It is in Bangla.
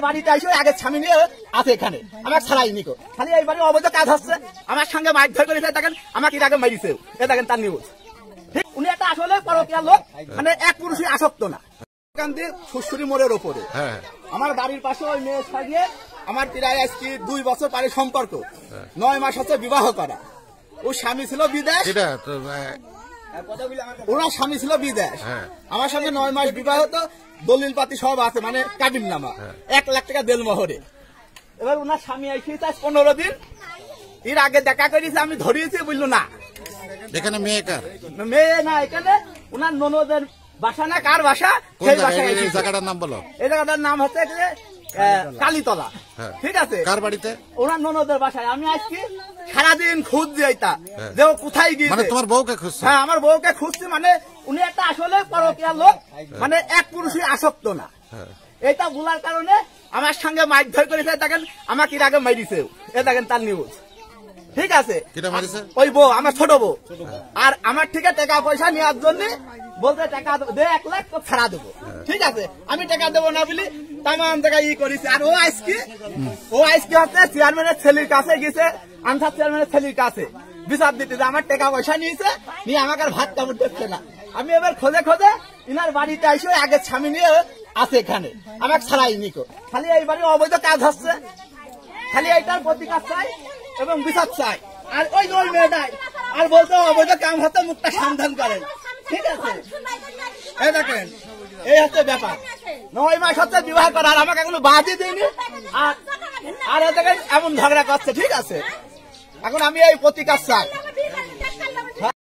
বাড়িতে এসে আগে স্বামী নিয়ে আছে এখানে আমার ছাড়াই নিকো খালি এই বাড়ি অবৈধ কাজ হচ্ছে আমার সঙ্গে মাইক ধরে করে দেখেন আমাকে আগে মারিছে এ দেখেন তার নিউজ ঠিক উনি একটা আসলে পরকীয়া লোক মানে এক পুরুষই আসক্ত না ফুসফুরি মোড়ের ওপরে আমার বাড়ির পাশে ওই মেয়ের সঙ্গে আমার প্রায় আজকে 2 বছর পরে সম্পর্ক 9 মাস হচ্ছে বিবাহ করা ও স্বামী ছিল বিদেশ ওনার স্বামী ছিল বিদেশ আমার সঙ্গে 9 মাস বিবাহ তো দলিল পাতি সব আছে মানে কাবিন নামা 1 লাখ টাকা দেলমোহরে এবার ওনার স্বামী এসে 15 দিন এর আগে দেখা করেছে আমি ধরিয়েছি বললো না এখানে মেয়ে না এখানে ওনার ননদের বাসা না কার বাসা সেই বাসায় এই জায়গাটার নাম বলো এই জায়গাটার নাম হচ্ছে কালীতলা ঠিক আছে কার বাড়িতে ওনার ননদের বাসায় আমি আজকে সারাদিন খুঁজছি এটা যে ও কোথায় গিয়েছে মানে তোমার বউকে খুঁজছো হ্যাঁ আমার বউকে খুঁজছি মানে উনি একটা আসলে পরকীয়া লোক মানে এক পুরুষই আসক্ত না এটা বলার কারণে আমার সঙ্গে মাইক ধরে করেছে দেখেন আমাকে আগে মারিছে এ দেখেন তার নিউজ ঠিক আছে ওই বউ আমার ছোট বউ আর আমার থেকে টাকা পয়সা নেওয়ার জন্য বলতে টাকা দে 1 লাখ তো ছাড়া দেবো ঠিক আছে আমি টাকা দেবো না বলি তামাম জায়গায় ই করেছি আর ও আজকে হচ্ছে চেয়ারম্যানের ছেলের কাছে গেছে আনসার চেয়ারম্যানের ছেলের কাছে বিচার দিতে যে আমার টাকা পয়সা নিয়েছে নিয়ে আমাকে আর ভাত কাপড় দেখছে না আমি এবার খোঁজে ইনার বাড়িতে এসে আগে স্বামী নিয়ে আছে এখানে আমাকে ছাড়াই নিকো খালি এই বাড়ির অবৈধ কাজ হচ্ছে খালি এইটার প্রতিকার চাই এবং বিচার চাই আর ওই মেয়েটাই আর বলতে অবৈধ কাম হতে মুখটা সন্ধান করেন ঠিক আছে এই দেখেন এই হচ্ছে ব্যাপার 9 মাস হচ্ছে বিবাহ করা আর আমাকে এখনো বাদই দিইনি আর এ দেখেন এমন ঝগড়া করছে ঠিক আছে এখন আমি এই প্রতিকার চাই